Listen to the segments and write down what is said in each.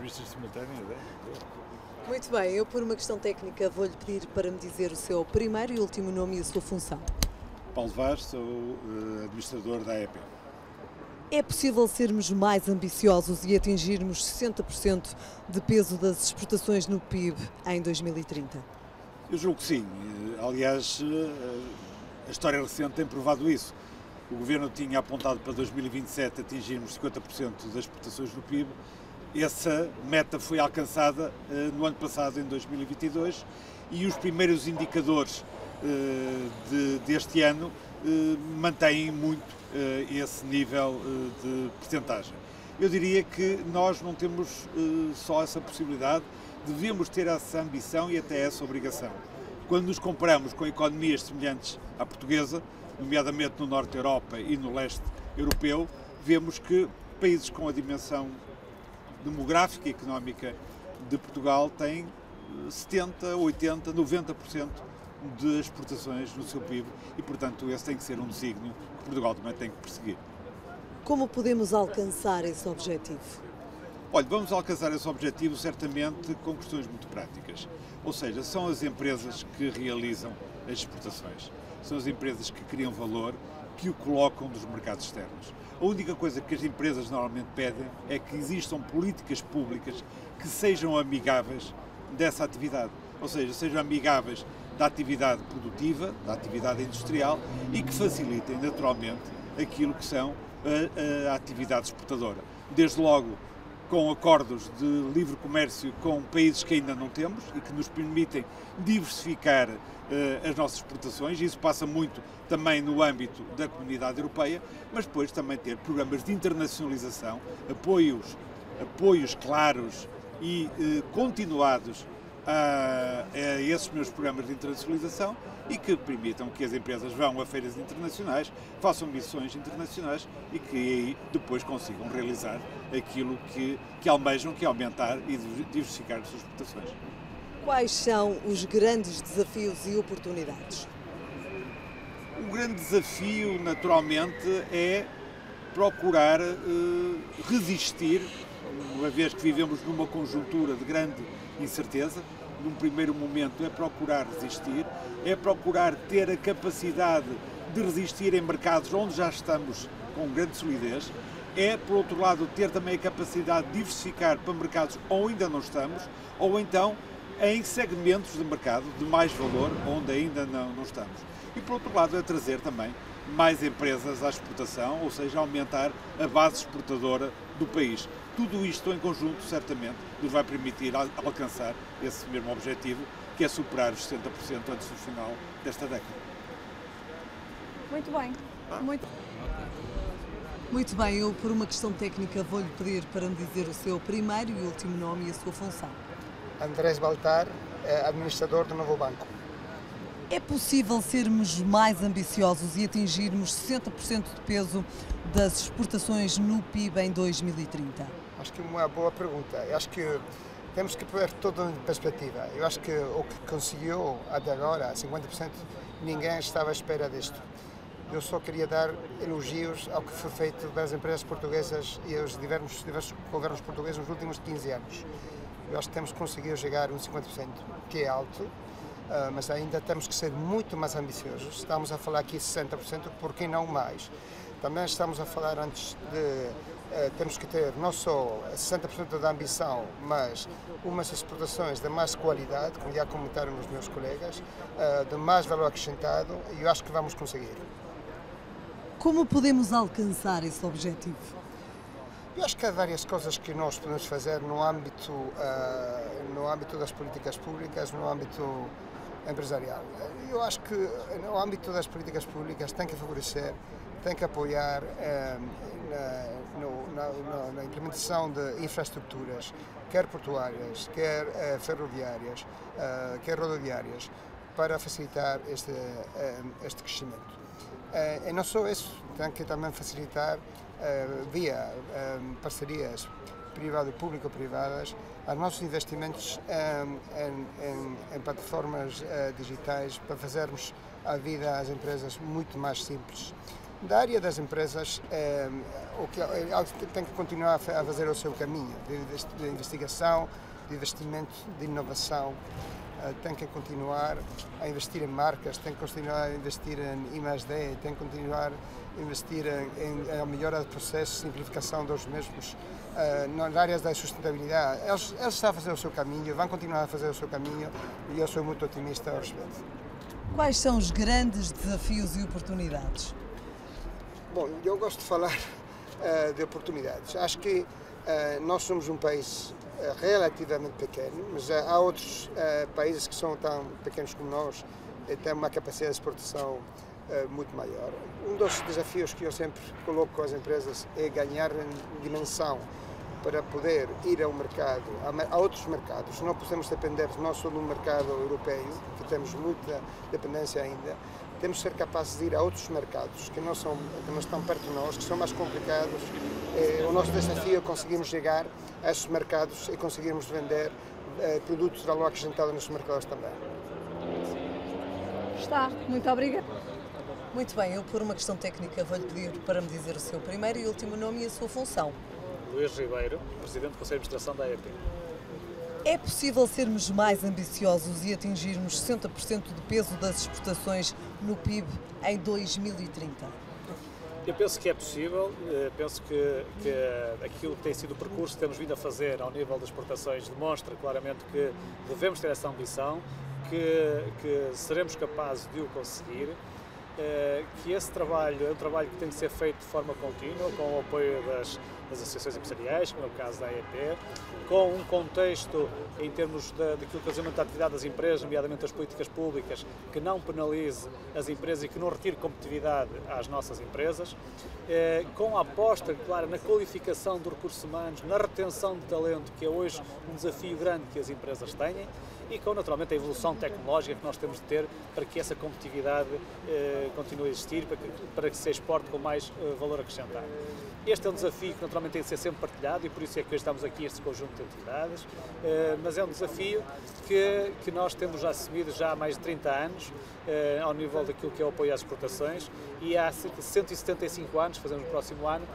entrevistas simultâneas, é? Muito bem, eu por uma questão técnica vou-lhe pedir para me dizer o seu primeiro e último nome e a sua função. Paulo Vaz, sou administrador da AEP. É possível sermos mais ambiciosos e atingirmos 60% de peso das exportações no PIB em 2030? Eu julgo que sim. Aliás, a história recente tem provado isso. O Governo tinha apontado para 2027 atingirmos 50% das exportações do PIB. Essa meta foi alcançada no ano passado, em 2022, e os primeiros indicadores deste ano mantêm muito esse nível de percentagem. Eu diria que nós não temos só essa possibilidade, devemos ter essa ambição e até essa obrigação. Quando nos comparamos com economias semelhantes à portuguesa, nomeadamente no norte da Europa e no leste europeu, vemos que países com a dimensão demográfica e económica de Portugal têm 70%, 80%, 90% de exportações no seu PIB e, portanto, esse tem que ser um desígnio que Portugal também tem que perseguir. Como podemos alcançar esse objetivo? Olha, vamos alcançar esse objetivo certamente com questões muito práticas. Ou seja, são as empresas que realizam as exportações. São as empresas que criam valor, que o colocam nos mercados externos. A única coisa que as empresas normalmente pedem é que existam políticas públicas que sejam amigáveis dessa atividade. Ou seja, sejam amigáveis da atividade produtiva, da atividade industrial e que facilitem naturalmente aquilo que são a atividade exportadora. Desde logo com acordos de livre comércio com países que ainda não temos e que nos permitem diversificar as nossas exportações. Isso passa muito também no âmbito da Comunidade Europeia, mas depois também ter programas de internacionalização, apoios claros e continuados a esses meus programas de internacionalização e que permitam que as empresas vão a feiras internacionais, façam missões internacionais e que aí depois consigam realizar aquilo que almejam, que é aumentar e diversificar as suas exportações. Quais são os grandes desafios e oportunidades? O grande desafio, naturalmente, é procurar resistir, uma vez que vivemos numa conjuntura de grande incerteza. Num primeiro momento é procurar resistir, é procurar ter a capacidade de resistir em mercados onde já estamos com grande solidez, é, por outro lado, ter também a capacidade de diversificar para mercados onde ainda não estamos, ou então em segmentos de mercado de mais valor onde ainda não estamos. E, por outro lado, é trazer também mais empresas à exportação, ou seja, aumentar a base exportadora do país. Tudo isto em conjunto, certamente, nos vai permitir alcançar esse mesmo objetivo, que é superar os 60% antes do final desta década. Muito bem. Muito bem, eu por uma questão técnica vou-lhe pedir para me dizer o seu primeiro e último nome e a sua função. Andrés Baltar, administrador do Novo Banco. É possível sermos mais ambiciosos e atingirmos 60% de peso das exportações no PIB em 2030? Acho que é uma boa pergunta. Eu acho que temos que pôr tudo em perspectiva. Eu acho que o que conseguiu até agora, 50%, ninguém estava à espera disto. Eu só queria dar elogios ao que foi feito pelas empresas portuguesas e aos diversos governos portugueses nos últimos 15 anos. Eu acho que temos conseguido chegar a uns 50%, que é alto, mas ainda temos que ser muito mais ambiciosos. Estamos a falar aqui 60%, por que não mais? Também estamos a falar antes de temos que ter não só 60% da ambição, mas umas exportações de mais qualidade, como já comentaram os meus colegas, de mais valor acrescentado, e eu acho que vamos conseguir. Como podemos alcançar esse objetivo? Eu acho que há várias coisas que nós podemos fazer no âmbito das políticas públicas, no âmbito empresarial. Eu acho que no âmbito das políticas públicas tem que favorecer, tem que apoiar na implementação de infraestruturas, quer portuárias, quer ferroviárias, quer rodoviárias, para facilitar este crescimento. E não só isso, tem que também facilitar via parcerias público-privadas os nossos investimentos em plataformas digitais para fazermos a vida às empresas muito mais simples. Da área das empresas, tem que continuar a fazer o seu caminho de investigação, de investimento, de inovação. Tem que continuar a investir em marcas, tem que continuar a investir em I+D, tem que continuar a investir em melhora de processos, simplificação dos mesmos, nas áreas da sustentabilidade. Eles estão a fazer o seu caminho, vão continuar a fazer o seu caminho e eu sou muito otimista ao respeito. Quais são os grandes desafios e oportunidades? Bom, eu gosto de falar de oportunidades. Acho que nós somos um país relativamente pequeno, mas há outros países que são tão pequenos como nós e têm uma capacidade de exportação muito maior. Um dos desafios que eu sempre coloco às empresas é ganhar dimensão para poder ir ao mercado, a outros mercados. Não podemos depender não só do mercado europeu, que temos muita dependência ainda. Temos de ser capazes de ir a outros mercados que não estão perto de nós, que são mais complicados. O nosso desafio é conseguirmos chegar a esses mercados e conseguirmos vender produtos de valor acrescentado nesses mercados também. Está. Muito obrigada. Muito bem, eu por uma questão técnica vou-lhe pedir para me dizer o seu primeiro e último nome e a sua função. Luís Ribeiro, Presidente do Conselho de Administração da AEP. É possível sermos mais ambiciosos e atingirmos 60% de peso das exportações no PIB em 2030? Eu penso que é possível, penso que aquilo que tem sido o percurso que temos vindo a fazer ao nível das exportações demonstra claramente que devemos ter essa ambição, que seremos capazes de o conseguir, que esse trabalho é um trabalho que tem que ser feito de forma contínua, com o apoio das associações empresariais, como é o caso da AEP, com um contexto em termos daquilo que é o desenvolvimento da atividade das empresas, nomeadamente as políticas públicas, que não penalize as empresas e que não retire competitividade às nossas empresas, com a aposta, claro, na qualificação dos recursos humanos, na retenção de talento, que é hoje um desafio grande que as empresas têm, e com, naturalmente, a evolução tecnológica que nós temos de ter para que essa competitividade continue a existir, para que se exporte com mais valor acrescentado. Este é um desafio que, naturalmente, tem de ser sempre partilhado e por isso é que hoje estamos aqui este conjunto de atividades, mas é um desafio que nós temos já assumido já há mais de 30 anos, ao nível daquilo que é o apoio às exportações, e há 175 anos, fazemos no próximo ano,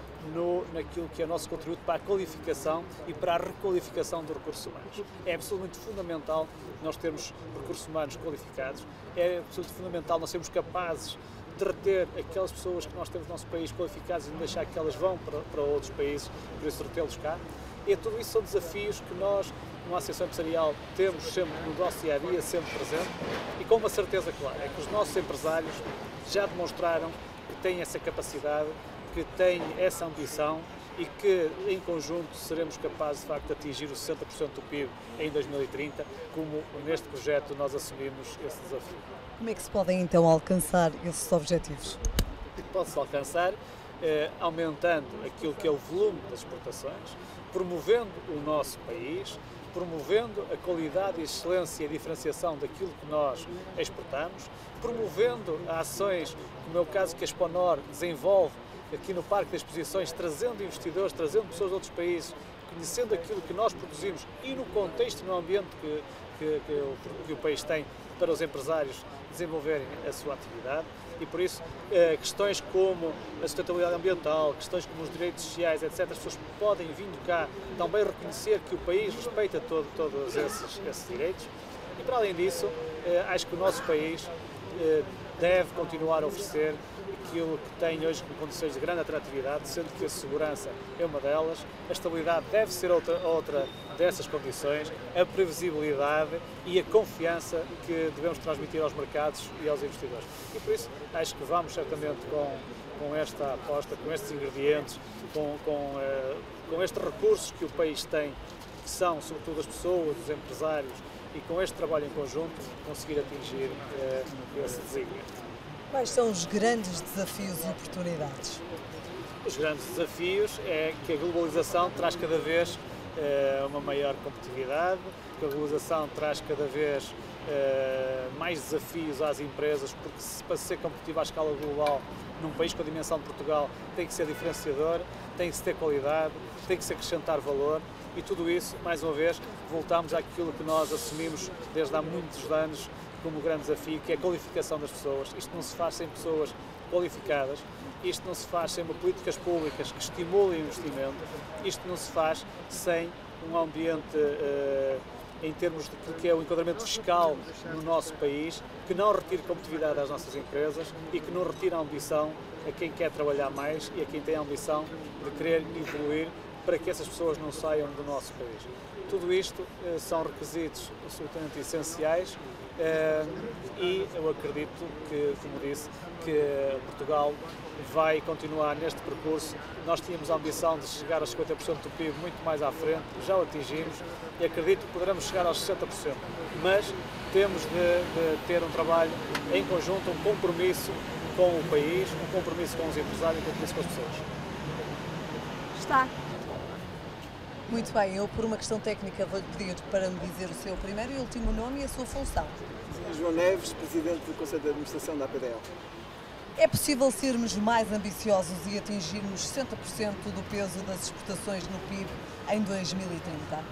naquilo que é o nosso contributo para a qualificação e para a requalificação dos recursos humanos. É absolutamente fundamental nós termos recursos humanos qualificados, é absolutamente fundamental nós sermos capazes de reter aquelas pessoas que nós temos no nosso país qualificadas e não deixar que elas vão para outros países, por isso retê-los cá. E tudo isso são desafios que nós, numa associação empresarial, temos sempre no nosso dia-a-dia, sempre presente, e com uma certeza clara, é que os nossos empresários já demonstraram que têm essa capacidade, que têm essa ambição e que, em conjunto, seremos capazes, de facto, de atingir os 60% do PIB em 2030, como neste projeto nós assumimos esse desafio. Como é que se podem, então, alcançar esses objetivos? Pode-se alcançar aumentando aquilo que é o volume das exportações, promovendo o nosso país, promovendo a qualidade, a excelência e a diferenciação daquilo que nós exportamos, promovendo ações, como é o caso que a Exponor desenvolve aqui no Parque das Exposições, trazendo investidores, trazendo pessoas de outros países, conhecendo aquilo que nós produzimos e no contexto e no ambiente que o país tem para os empresários desenvolverem a sua atividade. E por isso, questões como a sustentabilidade ambiental, questões como os direitos sociais, etc., as pessoas podem, vindo cá, também reconhecer que o país respeita todos esses direitos. E para além disso, acho que o nosso país deve continuar a oferecer aquilo que tem hoje como condições de grande atratividade, sendo que a segurança é uma delas, a estabilidade deve ser outra dessas condições, a previsibilidade e a confiança que devemos transmitir aos mercados e aos investidores. E por isso acho que vamos certamente com esta aposta, com estes ingredientes, com estes recursos que o país tem, que são sobretudo as pessoas, os empresários, e com este trabalho em conjunto conseguir atingir esse desígnio. Quais são os grandes desafios e oportunidades? Os grandes desafios é que a globalização traz cada vez uma maior competitividade, que a globalização traz cada vez mais desafios às empresas, porque para ser competitivo à escala global, num país com a dimensão de Portugal, tem que ser diferenciador, tem que se ter qualidade, tem que se acrescentar valor, e tudo isso, mais uma vez, voltamos àquilo que nós assumimos desde há muitos anos como grande desafio, que é a qualificação das pessoas. Isto não se faz sem pessoas qualificadas. Isto não se faz sem políticas públicas que estimulem o investimento, isto não se faz sem um ambiente, em termos de que é o enquadramento fiscal no nosso país, que não retire competitividade às nossas empresas e que não retire a ambição a quem quer trabalhar mais e a quem tem a ambição de querer evoluir para que essas pessoas não saiam do nosso país. Tudo isto são requisitos absolutamente essenciais e eu acredito que, como disse, que Portugal vai continuar neste percurso. Nós tínhamos a ambição de chegar aos 50% do PIB muito mais à frente, já o atingimos e acredito que poderemos chegar aos 60%, mas temos de ter um trabalho em conjunto, um compromisso com o país, um compromisso com os empresários, um compromisso com as pessoas. Está. Muito bem, eu por uma questão técnica vou-lhe pedir para me dizer o seu primeiro e último nome e a sua função. João Neves, Presidente do Conselho de Administração da APDL. É possível sermos mais ambiciosos e atingirmos 60% do peso das exportações no PIB em 2030?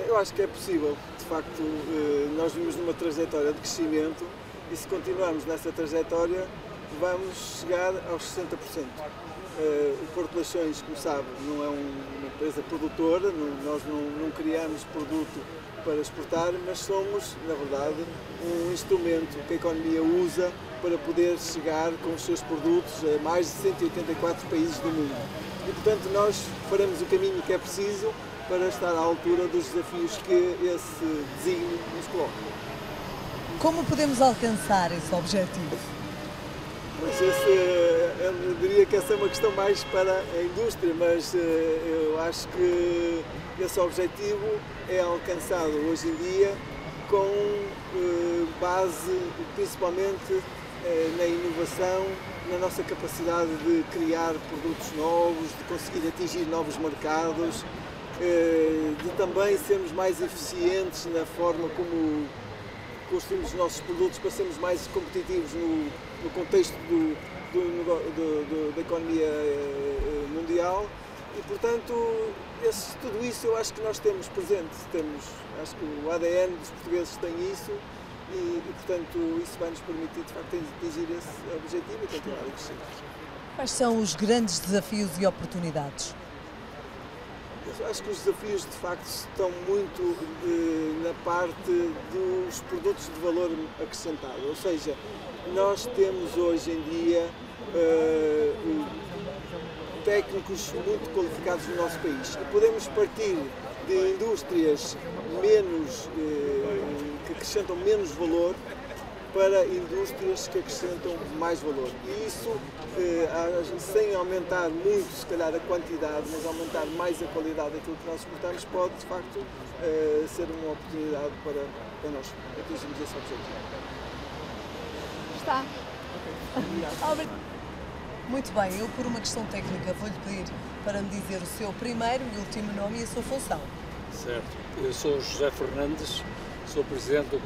Eu acho que é possível. De facto, nós vimos numa trajetória de crescimento e se continuarmos nessa trajetória vamos chegar aos 60%. O Porto de Leixões, como sabe, não é uma empresa produtora, nós não criamos produto para exportar, mas somos, na verdade, um instrumento que a economia usa para poder chegar com os seus produtos a mais de 184 países do mundo. E, portanto, nós faremos o caminho que é preciso para estar à altura dos desafios que esse desígnio nos coloca. Como podemos alcançar esse objetivo? Mas eu diria que essa é uma questão mais para a indústria, mas eu acho que esse objetivo é alcançado hoje em dia com base principalmente na inovação, na nossa capacidade de criar produtos novos, de conseguir atingir novos mercados, de também sermos mais eficientes na forma como construímos os nossos produtos para sermos mais competitivos no contexto da economia mundial e, portanto, tudo isso eu acho que nós temos presente. Acho que o ADN dos portugueses tem isso e, portanto, isso vai nos permitir, de facto, atingir esse objetivo e continuar a crescer. Quais são os grandes desafios e oportunidades? Eu acho que os desafios, de facto, estão muito na parte dos produtos de valor acrescentado, ou seja, nós temos hoje em dia técnicos muito qualificados no nosso país e podemos partir de indústrias que acrescentam menos valor para indústrias que acrescentam mais valor. E isso, sem aumentar muito, se calhar, a quantidade, mas aumentar mais a qualidade daquilo que nós exportamos, pode, de facto, ser uma oportunidade para nós atingirmos esse objetivo. Está. Muito bem, eu por uma questão técnica vou-lhe pedir para me dizer o seu primeiro e último nome e a sua função. Certo. Eu sou José Fernandes, sou Presidente do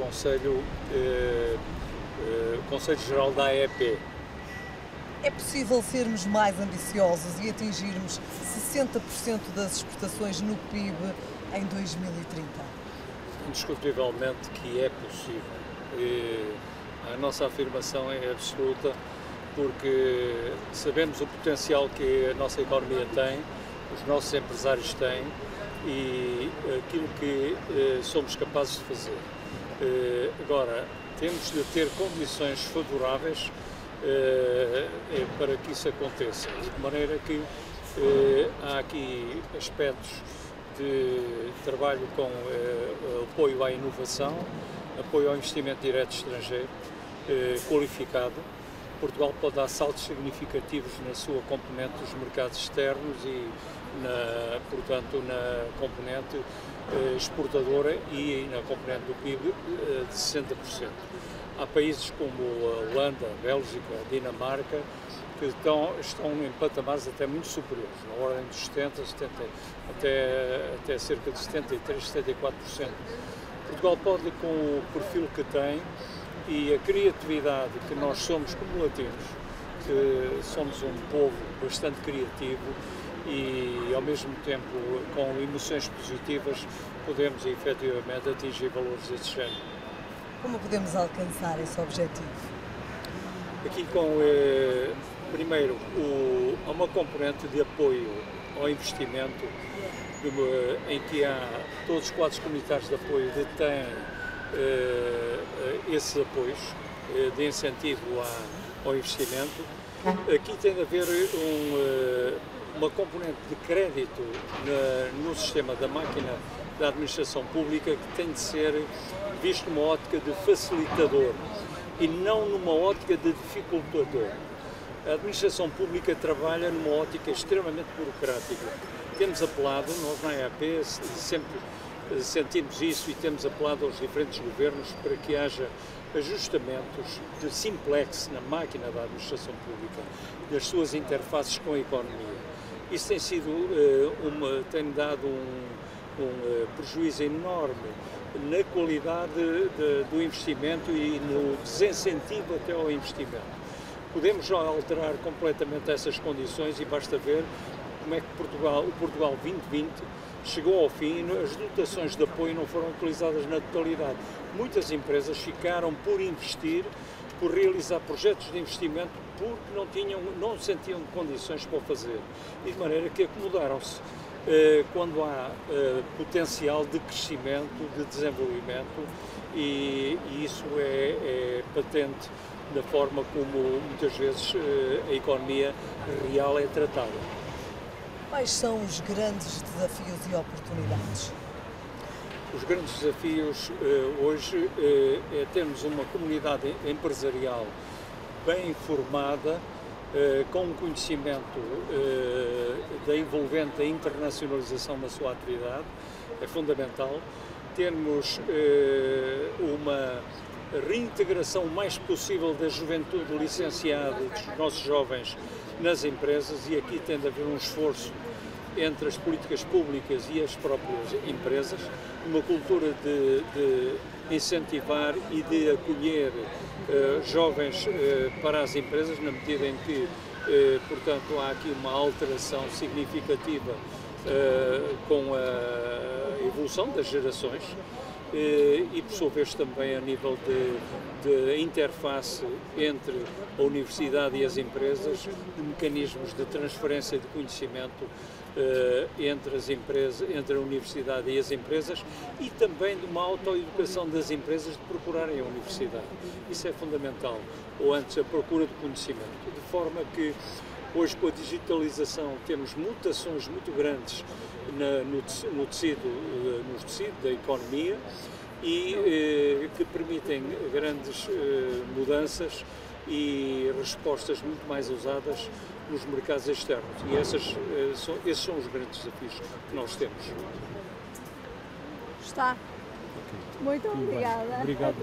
Conselho Geral da AEP. É possível sermos mais ambiciosos e atingirmos 60% das exportações no PIB em 2030? Indiscutivelmente que é possível. A nossa afirmação é absoluta porque sabemos o potencial que a nossa economia tem, os nossos empresários têm e aquilo que somos capazes de fazer. Agora, temos de ter condições favoráveis para que isso aconteça, de maneira que há aqui aspectos de trabalho com apoio à inovação, apoio ao investimento direto estrangeiro qualificado. Portugal pode dar saltos significativos na sua componente dos mercados externos e, portanto, na componente exportadora e na componente do PIB de 60%. Há países como a Holanda, a Bélgica, a Dinamarca, que estão em patamares até muito superiores, na ordem dos 70, 70 até cerca de 73, 74%. Portugal pode, com o perfil que tem e a criatividade que nós somos como latinos, que somos um povo bastante criativo e, ao mesmo tempo, com emoções positivas, podemos efetivamente atingir valores desse género. Como podemos alcançar esse objetivo? aqui com, primeiro, há uma componente de apoio ao investimento, em que todos os quadros comunitários de apoio detêm esses apoios de incentivo ao investimento. Aqui tem de haver uma componente de crédito no sistema da máquina da administração pública que tem de ser visto numa ótica de facilitador e não numa ótica de dificultador. A administração pública trabalha numa ótica extremamente burocrática. Temos apelado, nós na EAP sempre sentimos isso e temos apelado aos diferentes governos para que haja ajustamentos de simplex na máquina da administração pública, das suas interfaces com a economia. Isso tem sido tem dado um prejuízo enorme na qualidade do investimento e no desincentivo até ao investimento. Podemos já alterar completamente essas condições e basta ver como é que o Portugal 2020 chegou ao fim e as dotações de apoio não foram utilizadas na totalidade. Muitas empresas ficaram por investir, por realizar projetos de investimento porque não sentiam condições para o fazer e de maneira que acomodaram-se quando há potencial de crescimento, de desenvolvimento e isso é patente da forma como muitas vezes a economia real é tratada. Quais são os grandes desafios e oportunidades? Os grandes desafios hoje é termos uma comunidade empresarial bem formada, com um conhecimento da envolvente internacionalização da sua atividade, é fundamental. Termos uma reintegração o mais possível da juventude licenciada, dos nossos jovens nas empresas e aqui tem de haver um esforço entre as políticas públicas e as próprias empresas, uma cultura de incentivar e de acolher jovens para as empresas, na medida em que, portanto, há aqui uma alteração significativa com a evolução das gerações e, por sua vez, também a nível de interface entre a universidade e as empresas, de mecanismos de transferência de conhecimento entre a universidade e as empresas e também de uma autoeducação das empresas de procurarem a universidade. Isso é fundamental, ou antes a procura de conhecimento, de forma que hoje com a digitalização temos mutações muito grandes no tecido da economia e que permitem grandes mudanças e respostas muito mais usadas nos mercados externos. E esses são os grandes desafios que nós temos. Está. Muito obrigada. Obrigado.